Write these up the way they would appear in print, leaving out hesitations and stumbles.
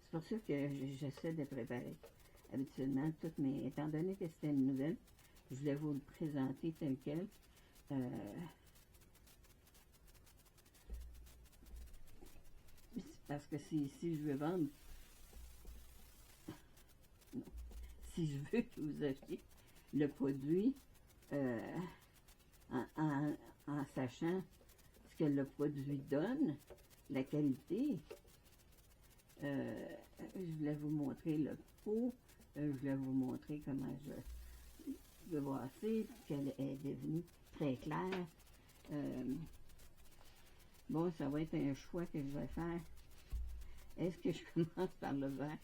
C'est pour ça que j'essaie de préparer habituellement toutes mes... Étant donné que c'était une nouvelle, je voulais vous le présenter tel quel. Parce que si je veux vendre, non, si je veux que vous achetiez le produit en sachant ce que le produit donne, la qualité, je voulais vous montrer le pot, je voulais vous montrer comment je vais brasser, qu'elle est devenue très claire. Bon, ça va être un choix que je vais faire. Est-ce que je commence par le verre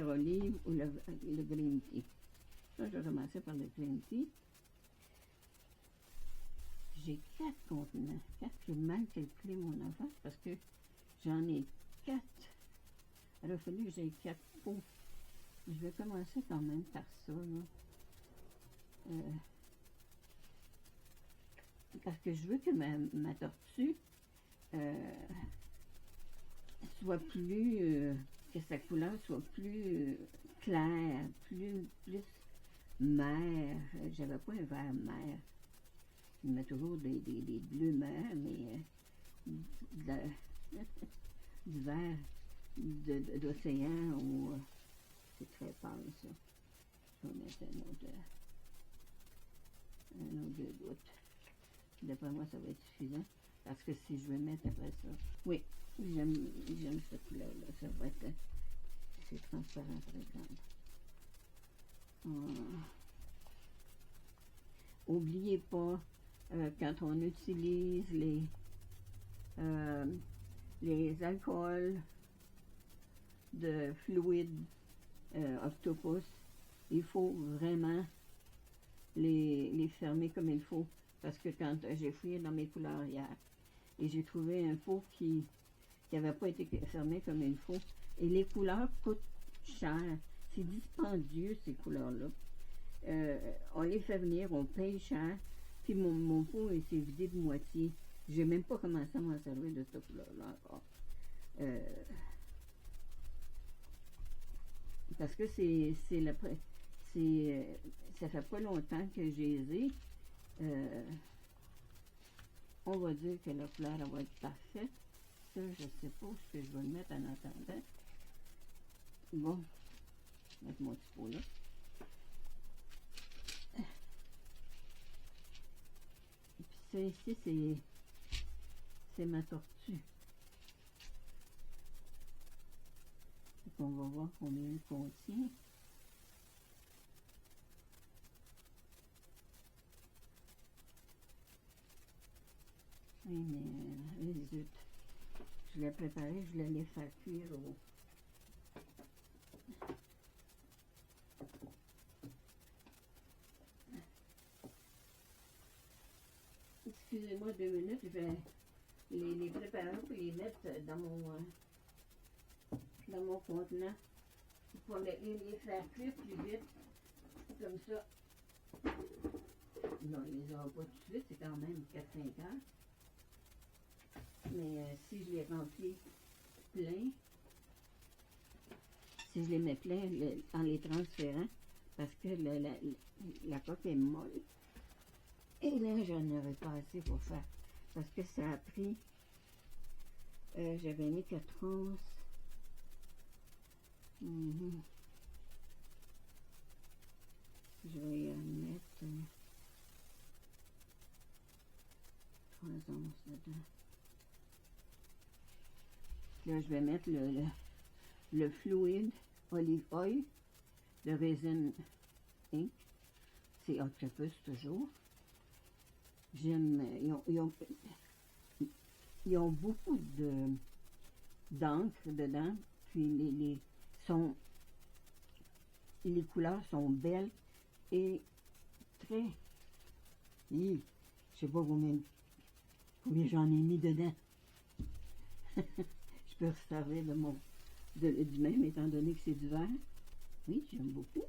olive ou le green tea? Là, je vais commencer par le green tea. J'ai 4 contenants. 4, j'ai mal calculé mon affaire parce que j'en ai 4. Alors, il a fallu que j'aie 4 pots. Je vais commencer quand même par ça, là. Parce que je veux que ma tortue soit plus... que sa couleur soit plus claire, plus mer. J'avais pas un vert mer. Je mets toujours des bleus mer, mais du vert d'océan ou c'est très pâle ça. Je vais mettre un autre 2 gouttes. D'après moi, ça va être suffisant. Parce que si je vais mettre après ça. Oui, j'aime cette couleur-là. Ça va être. C'est transparent par exemple. Oubliez pas, quand on utilise les alcools de fluide octopus, il faut vraiment les fermer comme il faut. Parce que quand j'ai fouillé dans mes couleurs hier, et j'ai trouvé un pot qui n'avait pas été fermé comme il faut, et les couleurs coûtent cher. C'est dispendieux, ces couleurs-là. On les fait venir, on paye cher, puis mon pot s'est vidé de moitié. J'ai même pas commencé à m'en servir de cette couleur-là encore. Parce que ça fait pas longtemps que j'ai les ai. On va dire que la couleur elle va être parfaite. Ça, je sais pas ce que je vais le mettre en attendant. Bon, je vais mettre mon petit pot là. Et puis ça ici, c'est ma tortue. Donc on va voir combien elle contient. Oui, mais zut. Je l'ai préparé, je l'allais faire cuire au... Excusez-moi 2 minutes, je vais les préparer pour les mettre dans mon contenant pour les faire cuire plus vite, comme ça. Non, il les aura pas tout de suite, c'est quand même 4-5 heures. Mais si je les remplis plein, si je les mets plein en les transférant, parce que la coque est molle, et là, j'en aurais pas assez pour faire. Parce que ça a pris, j'avais mis 4 onces. Je vais y en mettre 3 onces dedans. Là, je vais mettre le fluide olive oil de Resin Inc. C'est Octopus toujours. J'aime, ils ont beaucoup d'encre dedans, puis les couleurs sont belles et très... je sais pas combien j'en ai mis dedans. Je peux servir du même, étant donné que c'est du vert. Oui, j'aime beaucoup.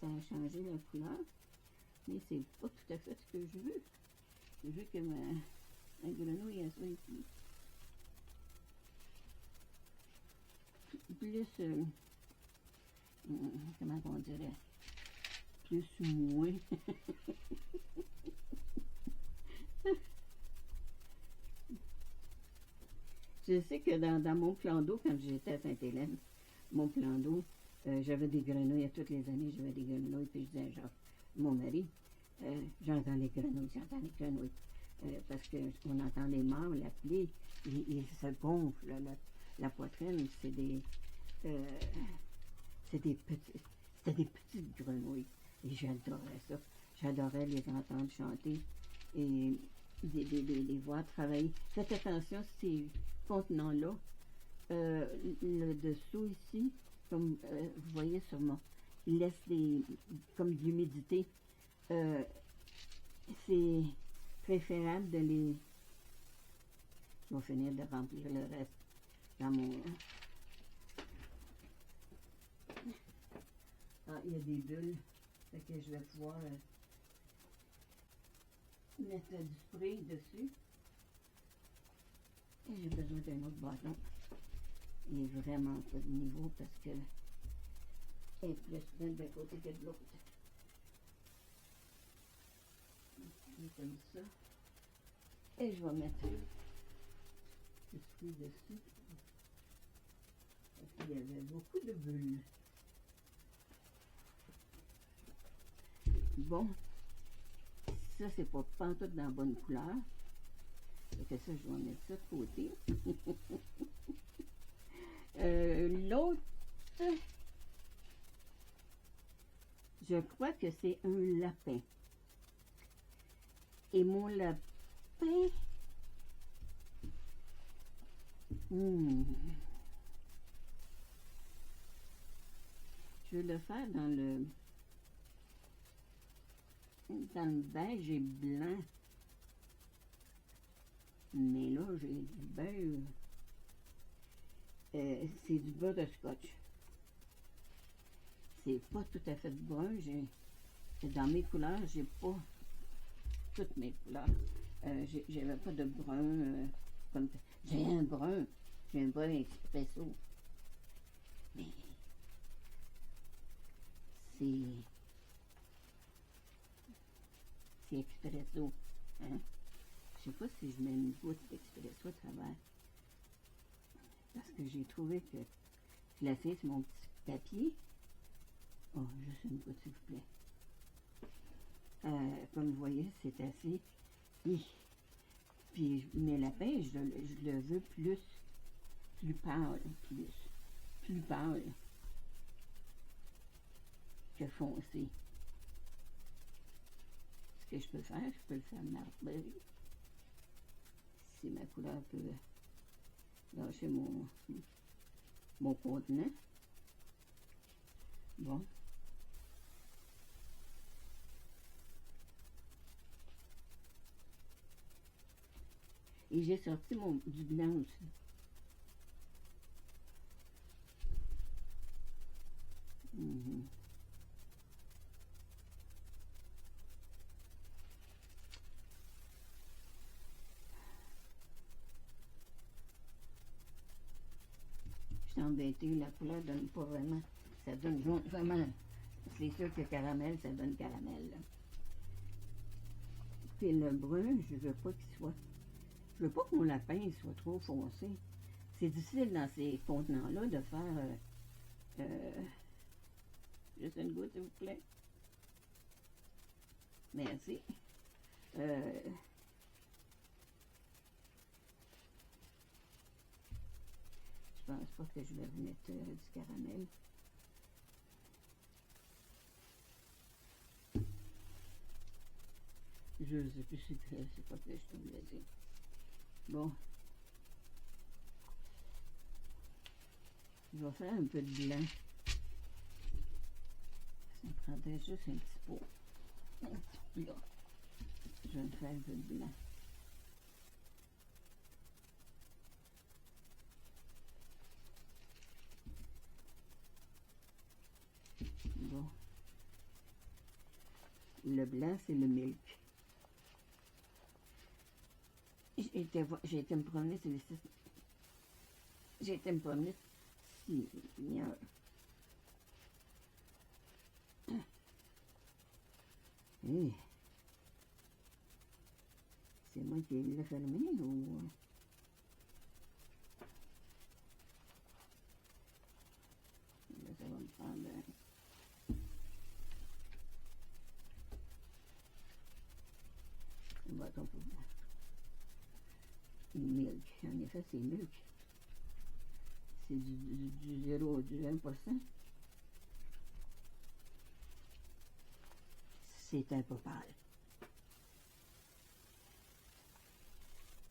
Ça a changé la couleur, mais c'est pas tout à fait ce que je veux. Je veux que ma grenouille soit ici. plus, comment on dirait, plus moué. Je sais que dans mon plan d'eau, quand j'étais à Sainte-Hélène, mon plan d'eau, j'avais des grenouilles. À toutes les années, j'avais des grenouilles. Puis je disais à Jacques, mon mari, j'entends les grenouilles, j'entends les grenouilles. Parce qu'on entend les mâles l'appeler, ils se gonflent, la poitrine, euh, c'était des petites grenouilles. Et j'adorais ça. J'adorais les entendre chanter et les voir travailler. Faites attention, ces contenants-là, le dessous ici, comme vous voyez sûrement, il laisse comme de l'humidité. C'est préférable de les... Je vais finir de remplir le reste dans mon... Ah, il y a des bulles, fait que je vais pouvoir mettre du spray dessus. Et j'ai besoin d'un autre bâton. Il est vraiment pas de niveau parce que il est plus plein d'un côté que de l'autre. Comme ça. Et je vais mettre du spray dessus. Parce qu'il y avait beaucoup de bulles. Bon, ça c'est pas pantoute dans la bonne couleur. Et que ça, je vais mettre ça de côté. L'autre, je crois que c'est un lapin. Et mon lapin, je vais le faire dans le beige et blanc. Mais là, j'ai du beurre. C'est du beurre de scotch. C'est pas tout à fait brun. Dans mes couleurs, j'ai pas toutes mes couleurs. J'avais pas de brun comme j'ai un brun expresso. Mais c'est expresso. Hein? Je sais pas si je mets une goutte d'expresso à travers. Parce que j'ai trouvé que je l'ai fait sur mon petit papier. Oh, juste une goutte s'il vous plaît. Comme vous voyez, c'est assez. Puis mes lapins, je le veux plus pâle, plus pâle que foncé. Ce que je peux faire, je peux le faire marbré. Si ma couleur peut lâcher mon contenant. Bon. Et j'ai sorti du blanc aussi. Je suis embêtée, la couleur donne pas vraiment. Ça donne vraiment. C'est sûr que caramel, ça donne caramel. Là. Puis le brun, je veux pas qu'il soit. Je veux pas que mon lapin soit trop foncé. C'est difficile dans ces contenants-là de faire juste une goutte, s'il vous plaît. Merci. Je pense pas que je vais remettre du caramel. Je sais plus si c'est pas que je te voulais dire. Bon. Je vais faire un peu de blanc. Ça me prendrait juste un petit pot. Un petit plat. Je vais me faire un peu de blanc. Bon. Le blanc, c'est le milk. J'ai été me promener sur les sites. J'ai été me promener Seigneur. Hey, c'est moi qui l'ai fermé ou... Là, ça va me prendre... un bâton pour milk. En effet, c'est milk. C'est du 0, du 1%. C'est un peu pâle.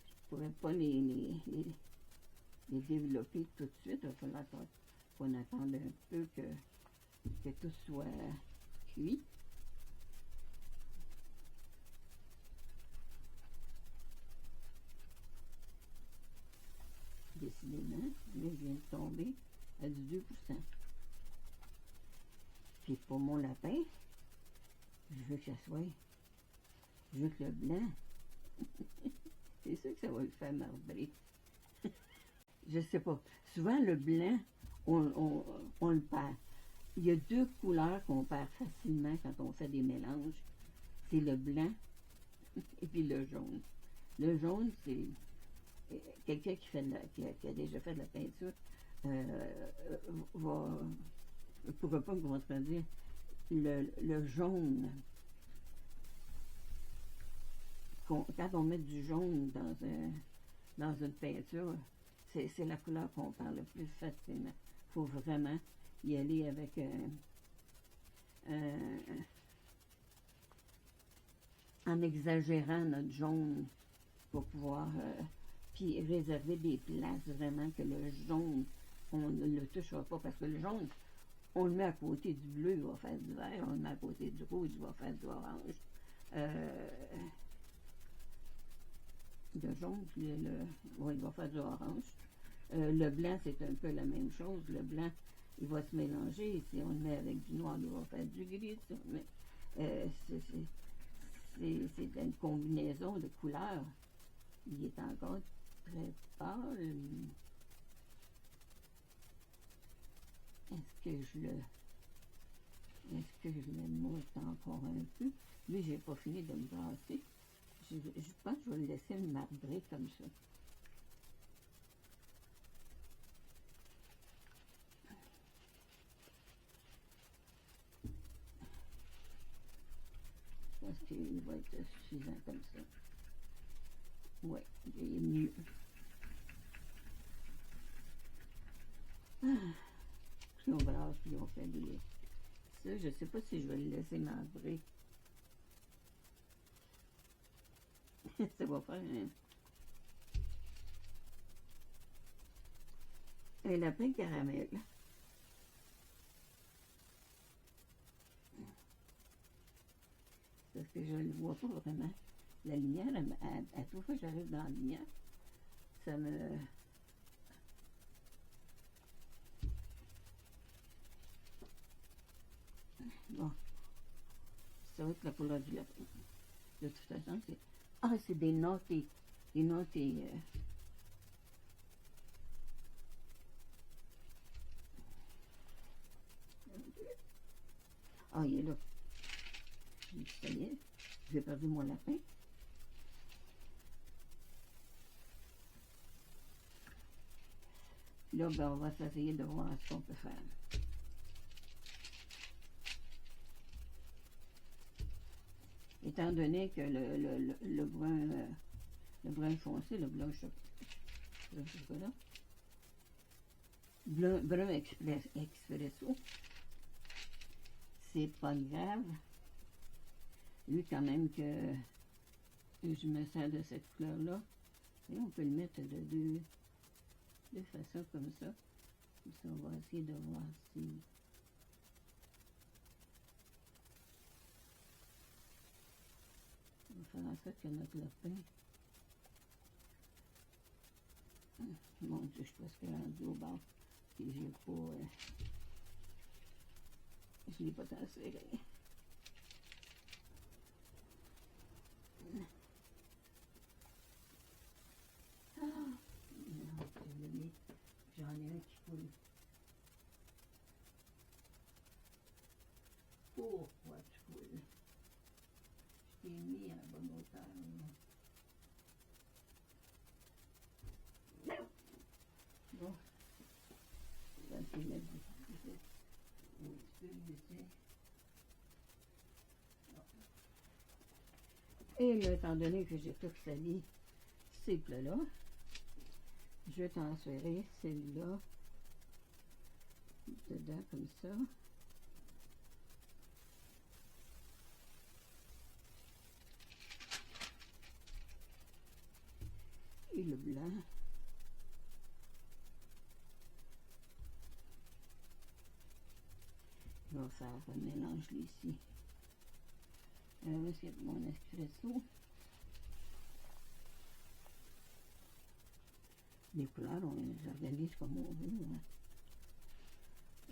Je ne pourrais pas les développer tout de suite. Il va falloir qu'on attende un peu que tout soit cuit. Décidément, là, je viens de tomber à du 2%. Puis pour mon lapin, je veux que ça soit, je veux que le blanc, c'est sûr que ça va le faire marbrer. Je sais pas. Souvent, le blanc, on le perd. Il y a deux couleurs qu'on perd facilement quand on fait des mélanges. C'est le blanc et puis le jaune. Le jaune, c'est quelqu'un qui a déjà fait de la peinture pourra pas me contredire. Le jaune, quand on met du jaune dans une peinture, c'est la couleur qu'on parle le plus facilement. Il faut vraiment y aller avec en exagérant notre jaune pour pouvoir puis réserver des places vraiment que le jaune, on ne le touchera pas parce que le jaune, on le met à côté du bleu, il va faire du vert, on le met à côté du rouge, il va faire du orange. Le jaune, il va faire du orange. Le blanc, c'est un peu la même chose. Le blanc, il va se mélanger. Si on le met avec du noir, il va faire du gris. Si on met, c'est une combinaison de couleurs. Il est encore très pâle. Est-ce que je le monte encore un peu? Lui, j'ai pas fini de me brasser. Je pense que je vais le laisser me marbrer comme ça. Je pense qu'il va être suffisant comme ça. Oui, il est mieux. Plus on brasse, plus on fait des... Ça, je ne sais pas si je vais le laisser marbrer. Ça va faire un lapin caramel. Parce que je ne le vois pas vraiment. La lumière, à toute fois que j'arrive dans la lumière, ça me... Bon, ça va être la couleur du lapin. De toute façon, c'est... Ah, c'est des notes et... Des notes et... Ah, il est là. Ça y est, j'ai perdu mon lapin. Là, ben, on va essayer de voir ce qu'on peut faire. Étant donné que le brun foncé, le blanc chocolat, brun expresso, c'est pas grave. Lui, quand même, que je me sers de cette couleur-là, et on peut le mettre de façon comme ça. On va essayer de voir si... On va faire en sorte que notre lapin... Mon Dieu, je suis presque rendu au bord. Puis j'ai pas... je l'ai pas tant serré. Ah! J'en ai un qui coule. Bon, ça peut mettre un petit peu d'essai. Et là, étant donné que j'ai tout sali ces plats-là, je vais transférer celui-là dedans comme ça. Et le blanc. Je vais faire un mélange ici. Où est-ce qu'il y a mon espresso? Les couleurs, on les organise comme on veut.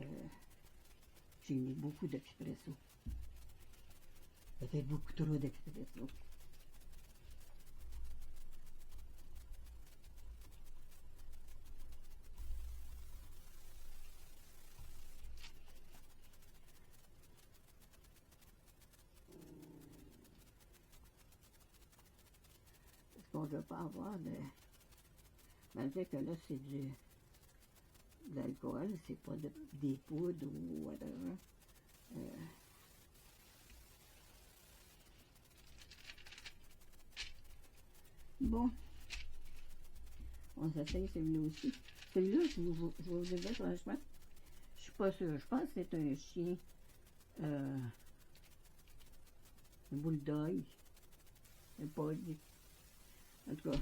Hein. J'ai mis beaucoup d'expresso. Peut-être beaucoup trop d'expresso. Parce qu'on ne veut pas avoir de... Malgré que là, c'est de l'alcool, c'est pas des poudres ou whatever. Bon, on s'essaye celui-là aussi. Celui-là, je vous le dire franchement, je suis pas sûre. Je pense que c'est un chien, un bulldog, un pug. En tout cas,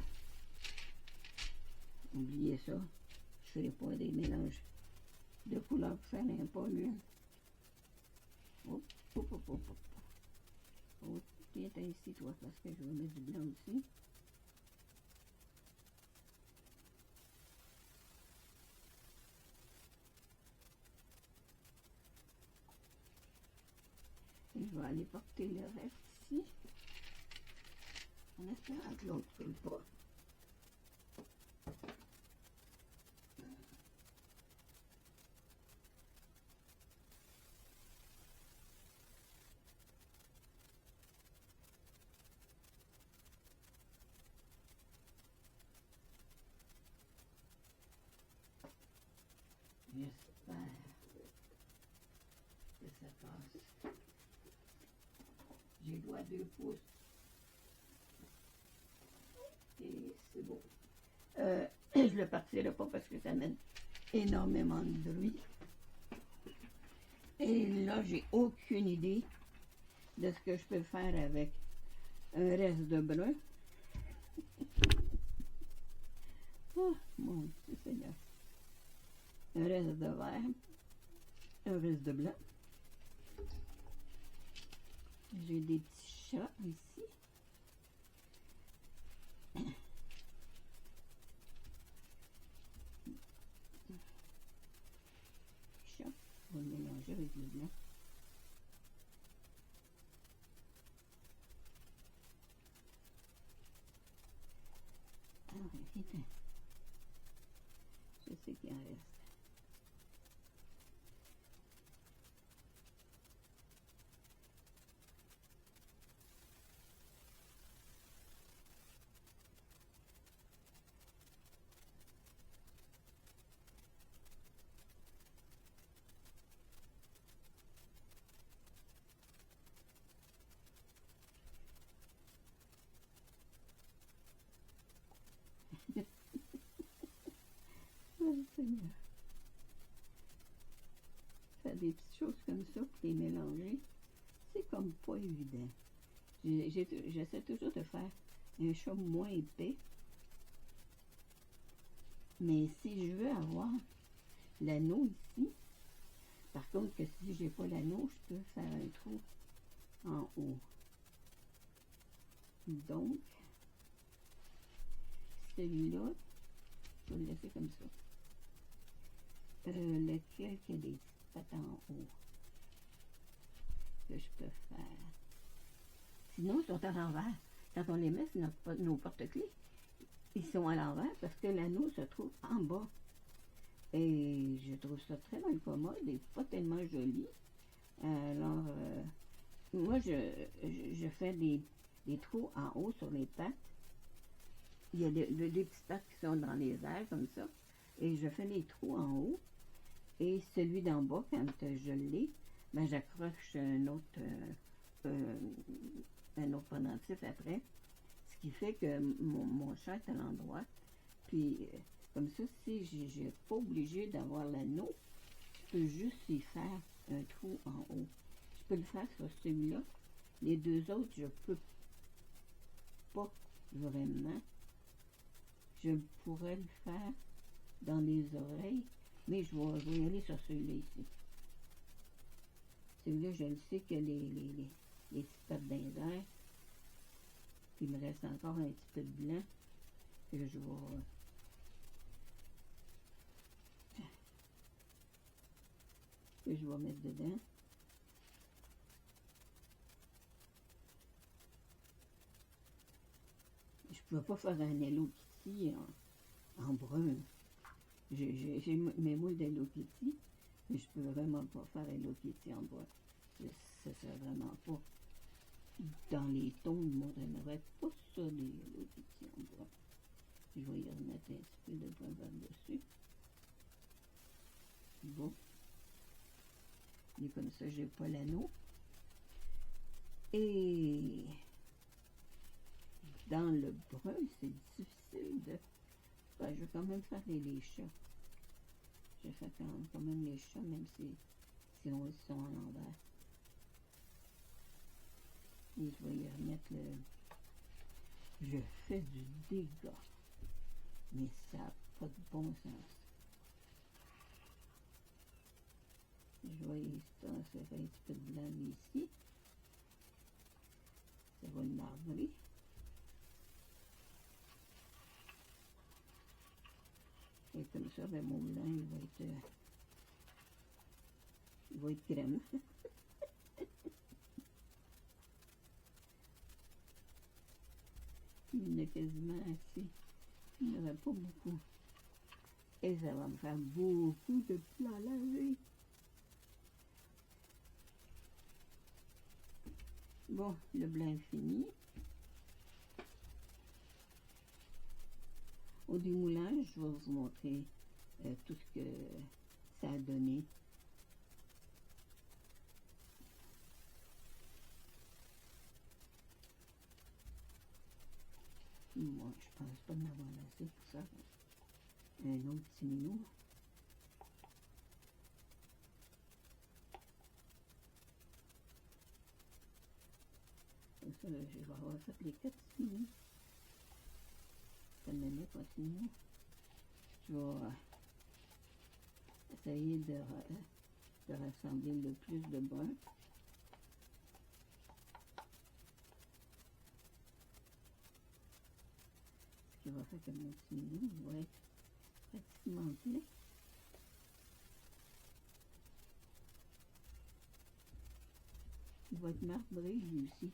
oubliez ça. Je ne ferai pas des mélanges de couleurs pour faire un pug. Hop, hop, hop, hop, hop. Oh, tiens ici, toi, parce que je vais mettre du blanc aussi. Et je vais aller porter le reste ici. En espérant que l'autre ne coule pas. J'espère que ça passe. J'ai le doigt 2 pouces. Et c'est bon. Je ne le partirai pas parce que ça met énormément de bruit. Et là, j'ai aucune idée de ce que je peux faire avec un reste de brun. Oh, mon Dieu Seigneur. Un reste de vert, un reste de blanc. J'ai des petits chats ici. Chat, on va le mélanger avec le blanc. Alors, écoutez, je sais qu'il en reste. Oh, Seigneur. Faire des petites choses comme ça pour les mélanger, c'est comme pas évident. J'essaie toujours de faire un chaume moins épais. Mais si je veux avoir l'anneau ici, par contre que si j'ai pas l'anneau, je peux faire un trou en haut. Donc, celui-là, je vais le laisser comme ça. Lequel qui a des petites pattes en haut que je peux faire. Sinon, ils sont à l'envers. Quand on les met sur nos porte-clés, ils sont à l'envers parce que l'anneau se trouve en bas. Et je trouve ça très incommode et pas tellement joli. Alors, moi, je fais des des trous en haut sur les pattes. Il y a des petites pattes qui sont dans les airs comme ça. Et je fais les trous en haut. Et celui d'en bas, quand je l'ai, ben j'accroche un autre pendentif après. Ce qui fait que mon chat est à l'endroit. Puis, comme ça, si je n'ai pas obligé d'avoir l'anneau, je peux juste y faire un trou en haut. Je peux le faire sur celui-là. Les deux autres, je peux pas vraiment. Je pourrais le faire dans les oreilles, mais je vais y aller sur celui-là ici. Celui-là, je le sais que les petites pattes dans les airs. Puis il me reste encore un petit peu de blanc que je vais mettre dedans. Je ne peux pas faire un Hello Kitty en brun. J'ai mes moules d'Hello Kitty, mais je peux vraiment pas faire Hello Kitty en brun. Ça serait vraiment pas dans les tons. Moi, j'aimerais pas ça, des Hello Kitty en brun. Je vais y remettre un petit peu de brun par-dessus. Bon. Et comme ça, j'ai pas l'anneau. Et dans le brun, c'est difficile de... Ben, je vais quand même faire les chats. Je vais faire quand même les chats, même si on sont à l'envers. Et je vais y remettre le... Je fais du dégât. Mais ça n'a pas de bon sens. Je vais y transférer un petit peu de blanc ici. Ça va le marbrer. Et comme ça, ben, mon blanc, il va être crème. Il y en a quasiment assez. Il n'y en aura pas beaucoup. Et ça va me faire beaucoup de plats à laver. Bon, le blanc est fini. Au démoulage, je vais vous montrer tout ce que ça a donné. Moi, je pense pas en avoir assez pour ça. Un autre petit minou. Comme ça, je vais avoir fait les 4 petits minous. Ça me met pas sinon. Je vais essayer de rassembler le plus de brun. Ce qui va faire que mon petit minou va être pratiquement plein. Il va être marbré lui aussi.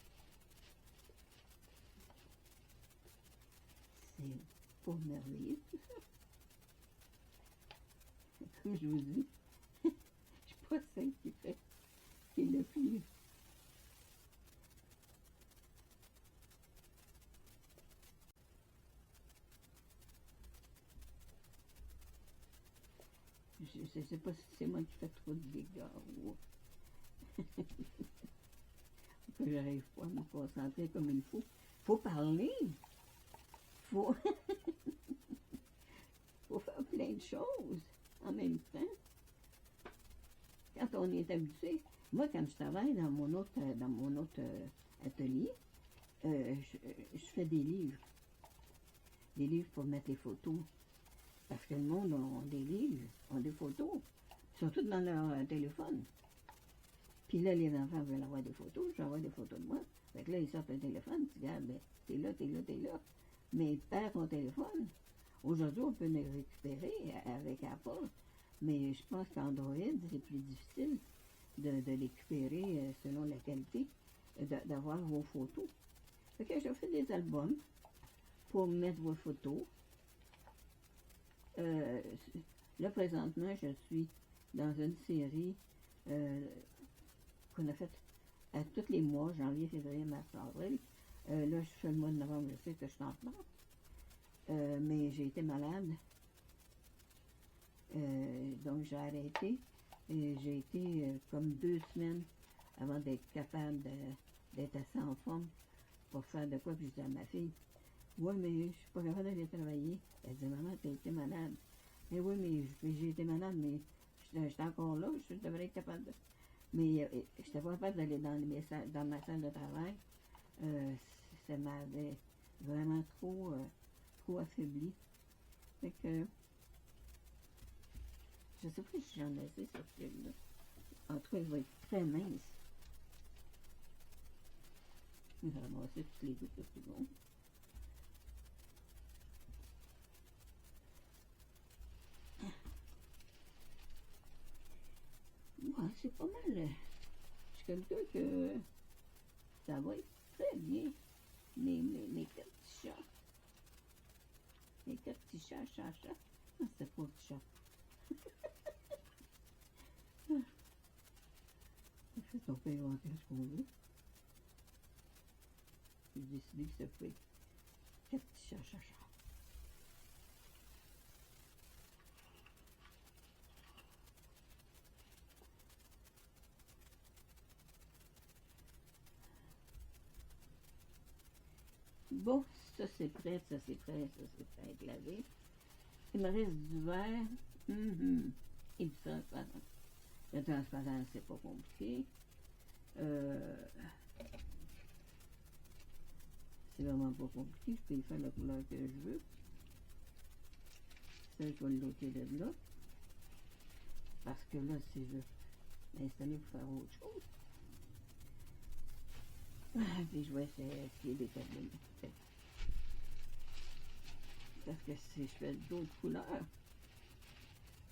C'est pas merveilleux tout ça. Comme je vous dis, je suis pas celle qui est le plus. Je ne sais pas si c'est moi qui fais trop de dégâts ou que j'arrive pas à me concentrer comme il faut. Faut parler. Faut faire plein de choses en même temps. Quand on est habitué, moi quand je travaille dans mon autre atelier, je fais des livres pour mettre les photos. Parce que le monde a des livres, ont des photos, surtout dans leur téléphone. Puis là, les enfants veulent avoir des photos, je vais avoir des photos de moi. Fait que là, ils sortent le téléphone, tu regardes, ben, t'es là, t'es là, t'es là. Mais perds ton téléphone. Aujourd'hui, on peut le récupérer avec Apple, mais je pense qu'Android, c'est plus difficile de récupérer selon la qualité, d'avoir vos photos. Fait que je fais des albums pour mettre vos photos. Là, présentement, je suis dans une série qu'on a faite à tous les mois, janvier, février, mars, avril, Là, je fais le mois de novembre, je sais que je suis en retard. Mais j'ai été malade. Donc j'ai arrêté. Et j'ai été comme 2 semaines avant d'être capable d'être assez en forme pour faire de quoi. Puis je disais à ma fille, ouais, mais je suis pas capable d'aller travailler. Elle dit, maman, t'as été malade. Mais oui, mais j'ai été malade, mais j'étais encore là, je devrais être capable de. Mais je n'étais pas capable d'aller dans ma salle de travail. Euh, Ça m'avait vraiment trop affaibli. Fait que, je sais pas si j'en ai assez, cette fille-là. En tout cas, il va être très mince. Il va ramasser toutes les gouttes de tout le monde. Ouais, c'est pas mal. Je suis quelqu'un que ça va être très bien. Mes quatre petits chats. Mes quatre petits chats. Ah, c'est pas petit chat. En fait, on peut inventer ce qu'on veut. J'ai décidé que ça peut être quatre petits chats. Bon, ça c'est prêt à être lavé. Il me reste du verre. Et du transparent. Le transparent, c'est pas compliqué. Euh, c'est vraiment pas compliqué. Je peux y faire la couleur que je veux. Ça, je vais le loquer de là. Parce que là, c'est juste l'installer pour faire autre chose. Puis je vais essayer d'établir. Parce que si je fais d'autres couleurs,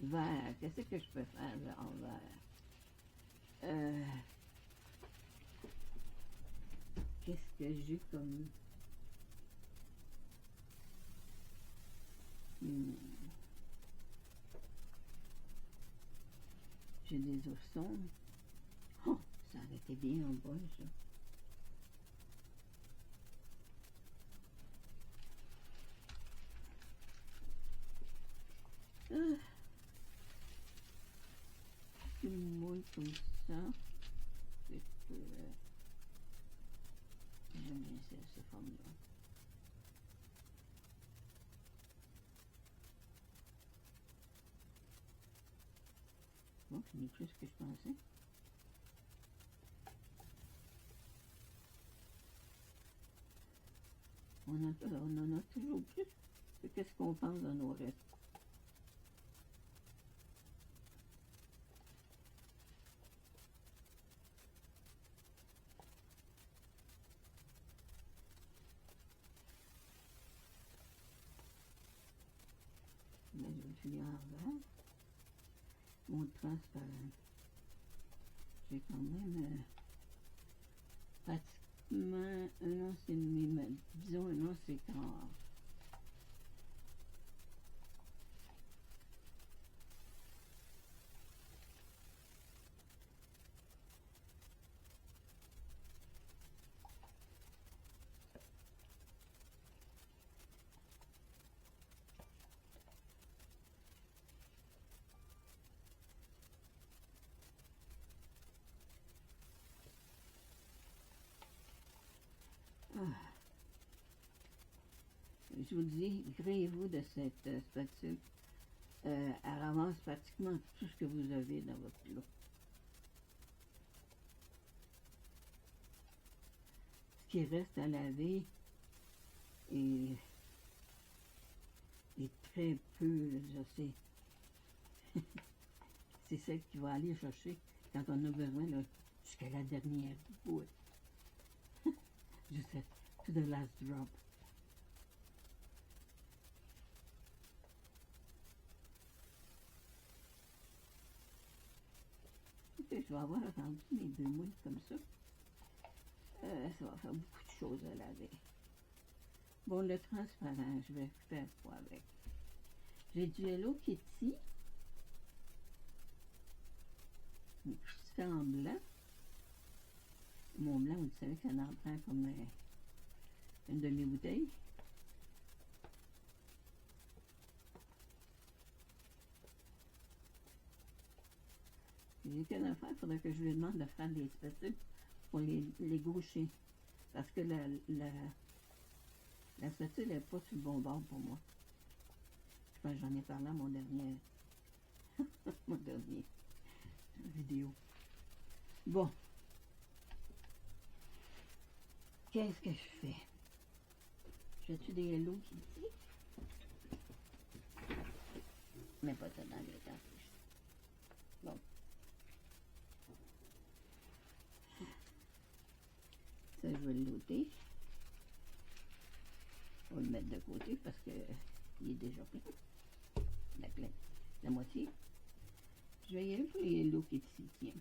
vert, qu'est-ce que je peux faire là, en vert? Qu'est-ce que j'ai comme. J'ai des oursons. Oh, ça aurait été bien en bas, ça. Une moule comme ça. C'est que. J'aime bien ces formes-là. Bon, c'est mieux plus que je pensais. On en a toujours plus que qu'est-ce qu'on pense dans nos restes. Là, je vais le filer en vert. Mon transparent. J'ai quand même pratiquement un once et demi, mais disons un once et quart. Je vous dis, gréez-vous de cette spatule. Elle ramasse pratiquement tout ce que vous avez dans votre plat. Ce qui reste à laver est très peu, je sais. C'est celle qui va aller chercher quand on a besoin jusqu'à la dernière goutte. Juste to the last drop. Je vais avoir attendu mes 2 moules comme ça. Ça va faire beaucoup de choses à laver. Bon, le transparent, je vais faire quoi avec? J'ai du Hello Kitty. C'est en blanc. Mon blanc, vous savez que ça en prend comme une demi-bouteille. J'ai qu'une affaire, il faudrait que je lui demande de faire des spatules pour les gaucher. Parce que la spatule n'est pas sur le bon bord pour moi. Je pense que j'en ai parlé à mon dernier, mon dernier vidéo. Bon. Qu'est-ce que je fais? J'ai-tu des Hello Kitty? Mais pas ça dans le cartouche. Bon. Ça, je vais le loter. On va le mettre de côté parce que il est déjà plein. La moitié. Je vais y aller pour les Hello Kitty, tiens.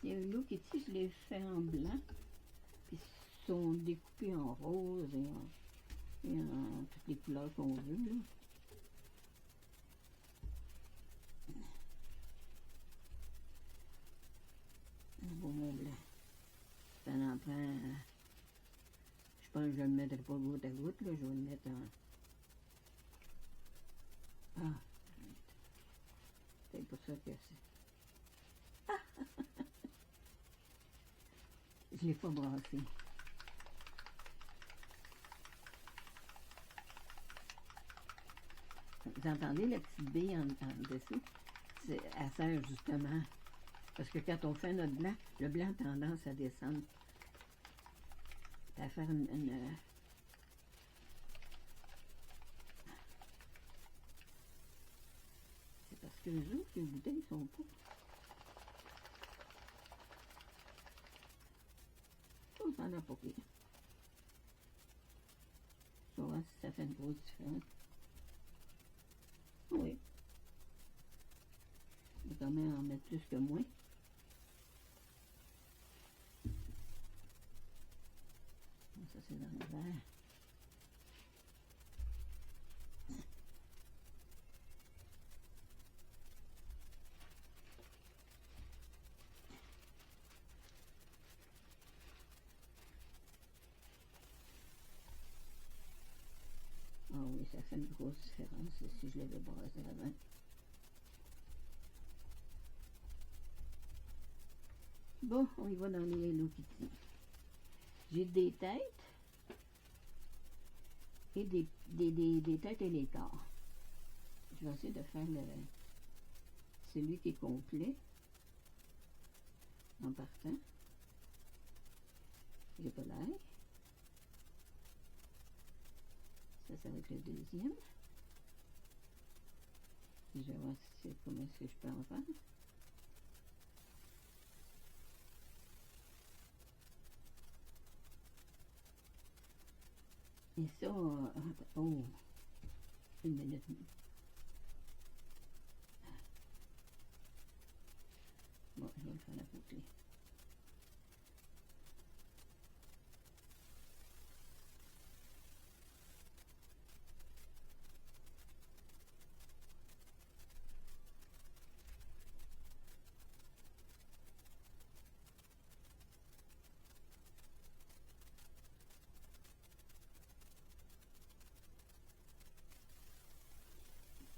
Les Hello Kitty, je les fais en blanc. Puis ils sont découpés en rose et en toutes les couleurs qu'on veut, là. Un beau mot blanc. Ça en prend. Je pense que je ne le mettrai pas goutte à goutte, là. Je vais le mettre en. Ah, c'est pour ça que c'est. Je ne l'ai pas brassé. Vous entendez la petite bille en dessous? Elle sert justement. Parce que quand on fait notre blanc, le blanc a tendance à descendre. À faire une c'est parce que les autres, les bouteilles sont pas. Ça en a pas pire. Je vais voir si ça fait une grosse différence. Oui. Je vais quand même en mettre plus que moins. Ça, c'est dans le verre. Ah oui, ça fait une grosse différence si je l'avais brassé avant. Bon, on y va dans les Hello Kitty. J'ai des têtes et des têtes et des corps. Je vais essayer de faire celui qui est complet en partant. J'ai pas l'air. Ça va être le deuxième. Je vais voir comment est-ce que je peux en faire. Et ça, oh, une minute. Bon, je vais le faire à côté.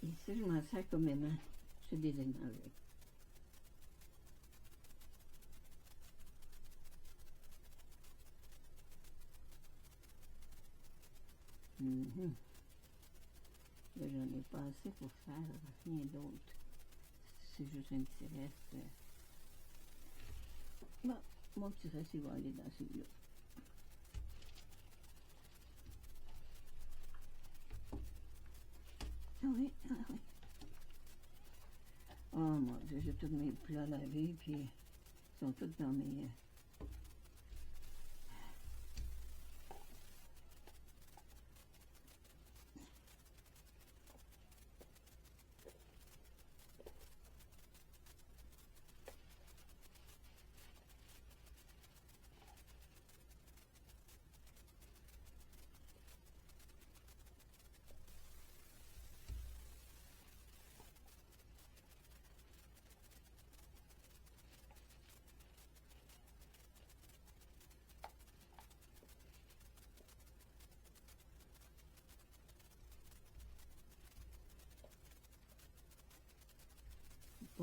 Et ça, je m'en sers comme aimant. Je des aimants avec. Là, j'en ai pas assez pour faire rien d'autre. C'est juste un petit reste. Bon, mon petit reste, il va aller dans celui-là. Ah oui, ah oui. Oh mon Dieu, j'ai tous mes plats lavés, puis ils sont tous dans mes.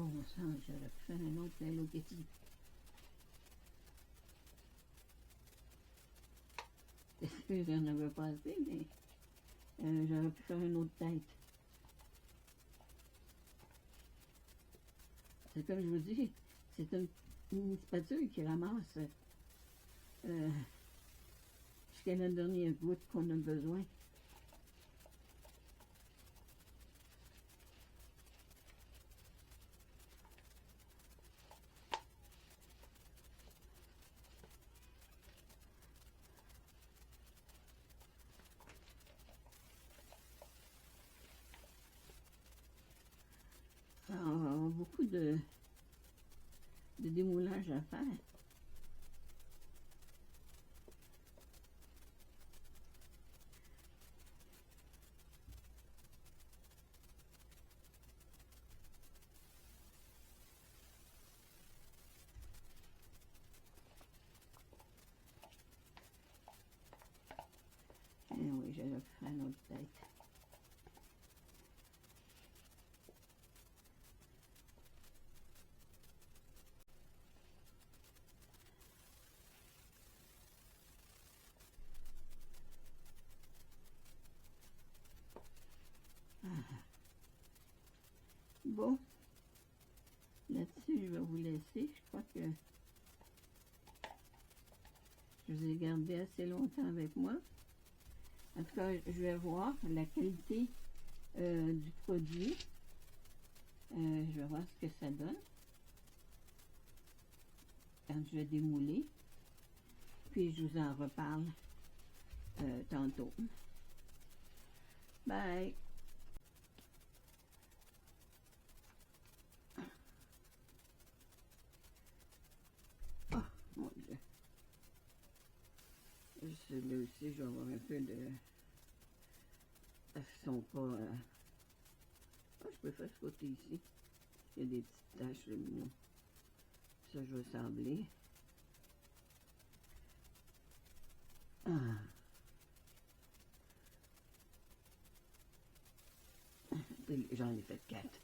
Bon sang, j'aurais pu faire un autre Hello Kitty. C'est sûr que j'en avais pas assez, mais j'aurais pu faire une autre tête. C'est comme je vous dis, c'est une spatule qui ramasse jusqu'à la dernière goutte qu'on a besoin. Alors, beaucoup de démoulage à faire. Eh oui, j'allais faire une autre tête. Bon, là-dessus, je vais vous laisser. Je crois que je vous ai gardé assez longtemps avec moi. En tout cas, je vais voir la qualité du produit. Je vais voir ce que ça donne quand je vais démouler. Puis je vous en reparle tantôt. Bye! Oh, mon Dieu! Celui-là aussi, je vais avoir un peu de... Elles sont pas... Ah, je peux faire ce côté ici. Il y a des petites taches de mignon. Ça, je vais sabler. Ah. J'en ai fait 4.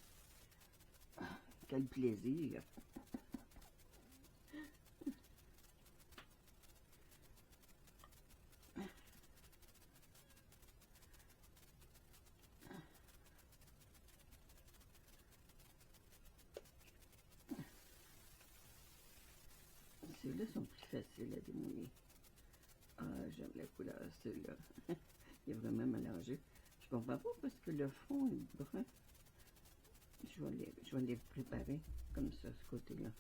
Ah, quel plaisir! Ceux-là sont plus faciles à démouler. Ah, j'aime la couleur, ceux-là. Il est vraiment mélangé. Je comprends pas parce que le fond est brun. Je vais les préparer comme ça, ce côté-là.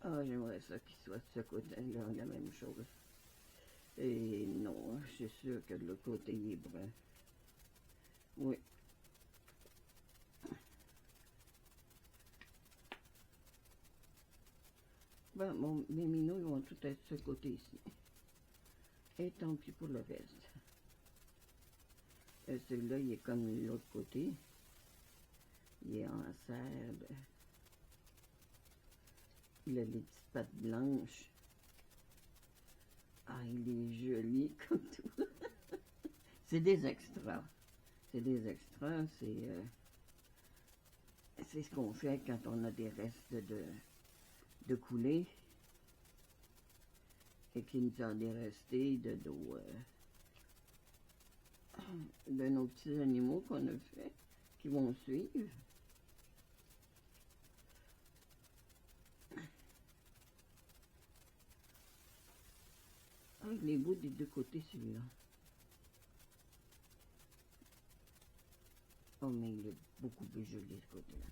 Ah, j'aimerais ça qu'il soit de ce côté-là, la même chose. Et non, je suis sûre que de l'autre côté, il est brun. Oui. Bon, mes minots, ils vont tout être de ce côté ici. Et tant pis pour le reste. Celui-là, il est comme l'autre côté. Il est en serre. Il a les petites pattes blanches. Ah, il est joli comme tout. C'est des extras. C'est des extras. C'est ce qu'on fait quand on a des restes de coulées. Et qu'il nous en est resté de nos petits animaux qu'on a fait, qui vont suivre. Ah, les bouts des deux côtés, celui-là. Oh, mais il est beaucoup plus joli, ce côté-là.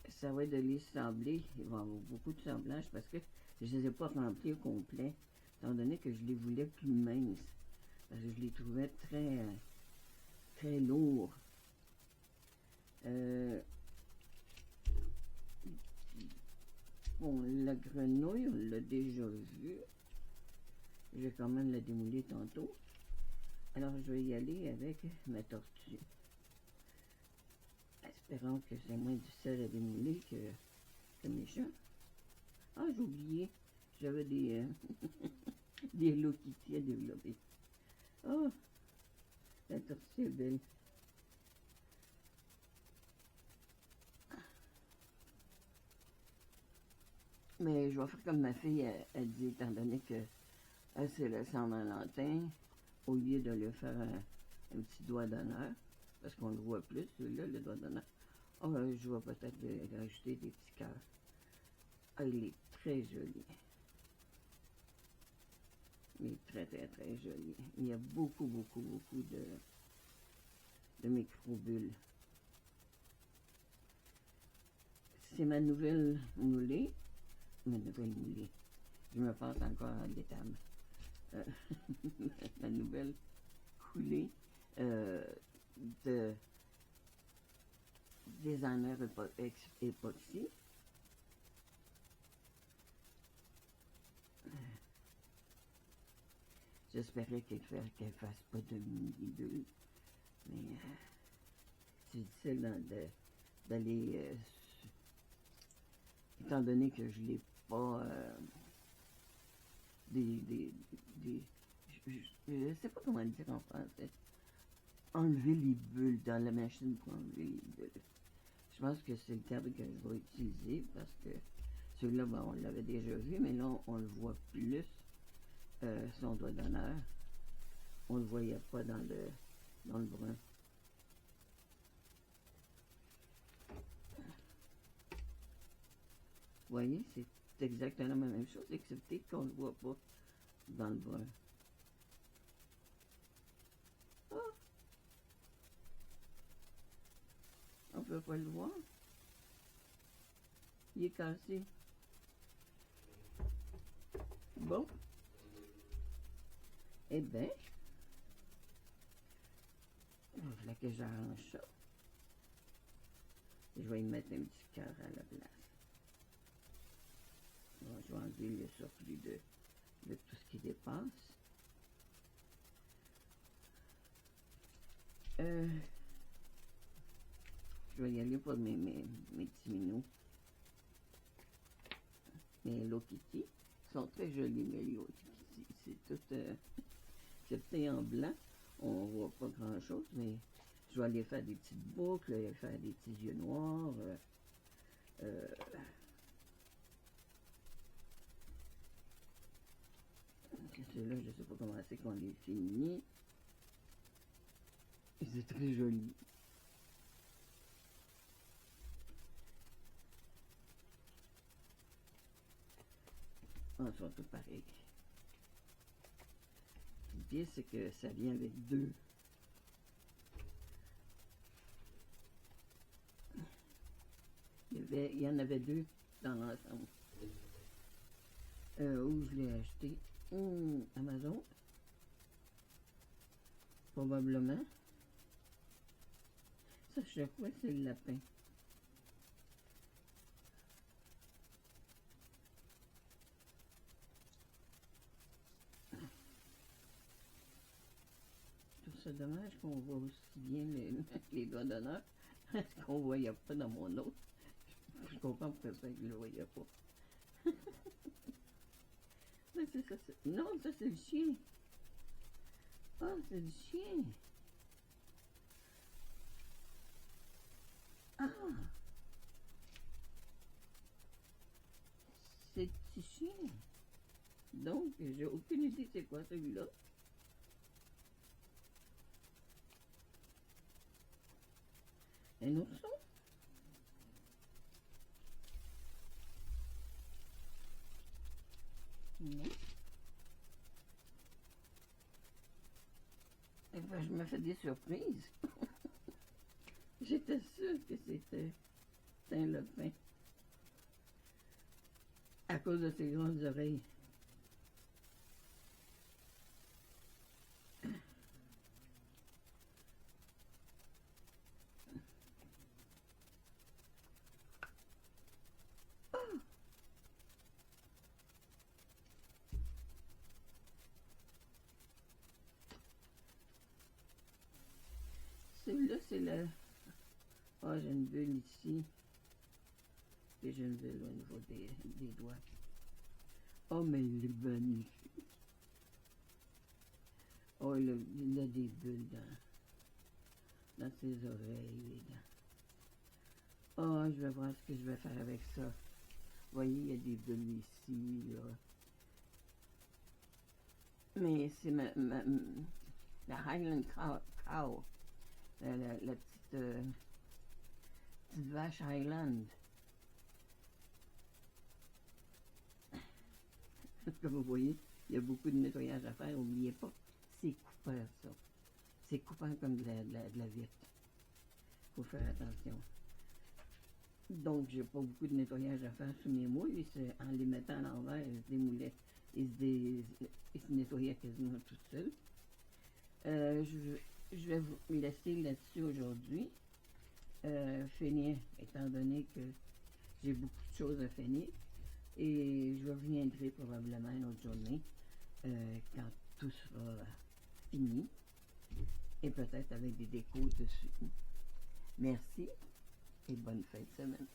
Ça va être de les sabler. Il va y avoir beaucoup de semblage parce que je ne les ai pas remplis au complet, étant donné que je les voulais plus minces. Parce que je les trouvais très, très lourds. Bon, la grenouille, on l'a déjà vue. Je vais quand même la démouler tantôt. Alors, je vais y aller avec ma tortue. Espérons que c'est moins difficile à démouler que mes chats. Ah, j'ai oublié. J'avais des, des Hello Kitty à développer. Oh, la tortue est belle. Mais je vais faire comme ma fille, elle dit, étant donné que c'est le Saint-Valentin, au lieu de lui faire un petit doigt d'honneur, parce qu'on le voit plus, celui-là, le doigt d'honneur, je vais peut-être rajouter des petits cœurs. Ah, il est très joli. Il est très, très, très joli. Il y a beaucoup, beaucoup, beaucoup de micro-bulles. C'est ma nouvelle moulée. Ma nouvelle moulée. Je me passe encore à l'étable. Ma nouvelle coulée de designer époxy. J'espérais qu'elle fasse pas de mini-bulles, mais c'est difficile d'aller, étant donné que je l'ai pas des je ne sais pas comment dire en français. Enlever les bulles dans la machine pour enlever les bulles. Je pense que c'est le terme que je vais utiliser parce que celui-là, ben, on l'avait déjà vu, mais là, on le voit plus. Son doigt d'honneur. On ne le voyait pas dans le brun. Vous voyez, c'est exactement la même chose, excepté qu'on ne le voit pas dans le brun. Ah! On ne peut pas le voir. Il est cassé. Bon. Eh bien, il va que j'arrange ça. Je vais y mettre un petit cœur à la place. Bon, je vais enlever le surplus de tout ce qui dépasse. Je vais y aller pour mes petits minous. Mes Hello Kitty. Ils sont très jolis, mes Hello Kitty. C'est tout excepté en blanc. On voit pas grand chose, mais je vais aller faire des petites boucles, faire des petits yeux noirs. Ceux-là, je ne sais pas comment c'est qu'on les finit. C'est très joli. Ils sont tous pareils. L'idée, c'est que ça vient avec deux. Il y en avait deux dans l'ensemble. Où je l'ai acheté? Amazon. Probablement. Ça, je sais quoi, c'est le lapin. C'est dommage qu'on voit aussi bien les doigts d'honneur qu'on ne voyait pas dans mon autre. Je comprends pourquoi je ne le voyais pas. Mais c'est ça, non, ça c'est le chien. Ah, c'est le chien. Ah, c'est le petit chien. Donc, j'ai aucune idée c'est quoi celui-là. Un ourson? Non. Eh ben, je me fais des surprises. J'étais sûre que c'était un lapin. À cause de ses grandes oreilles. Celui-là, c'est le... Ah, j'ai une bulle ici. Et j'ai une bulle au niveau des doigts. Oh, mais il est magnifique. Oh, il a des bulles dans ses oreilles. Oh, je vais voir ce que je vais faire avec ça. Vous voyez, il y a des bulles ici, là. Mais c'est la Highland Cow, la petite vache Highland. Comme vous voyez, il y a beaucoup de nettoyage à faire. N'oubliez pas, c'est coupant, ça. C'est coupant comme de la vitre. Il faut faire attention. Donc, j'ai pas beaucoup de nettoyage à faire sur mes moules. En les mettant à l'envers, ils se démoulaient. Ils se nettoyaient quasiment tout seuls. Je vais vous laisser là-dessus aujourd'hui. Finir, étant donné que j'ai beaucoup de choses à finir. Et je reviendrai probablement une autre journée quand tout sera fini. Et peut-être avec des décos dessus. Merci et bonne fin de semaine.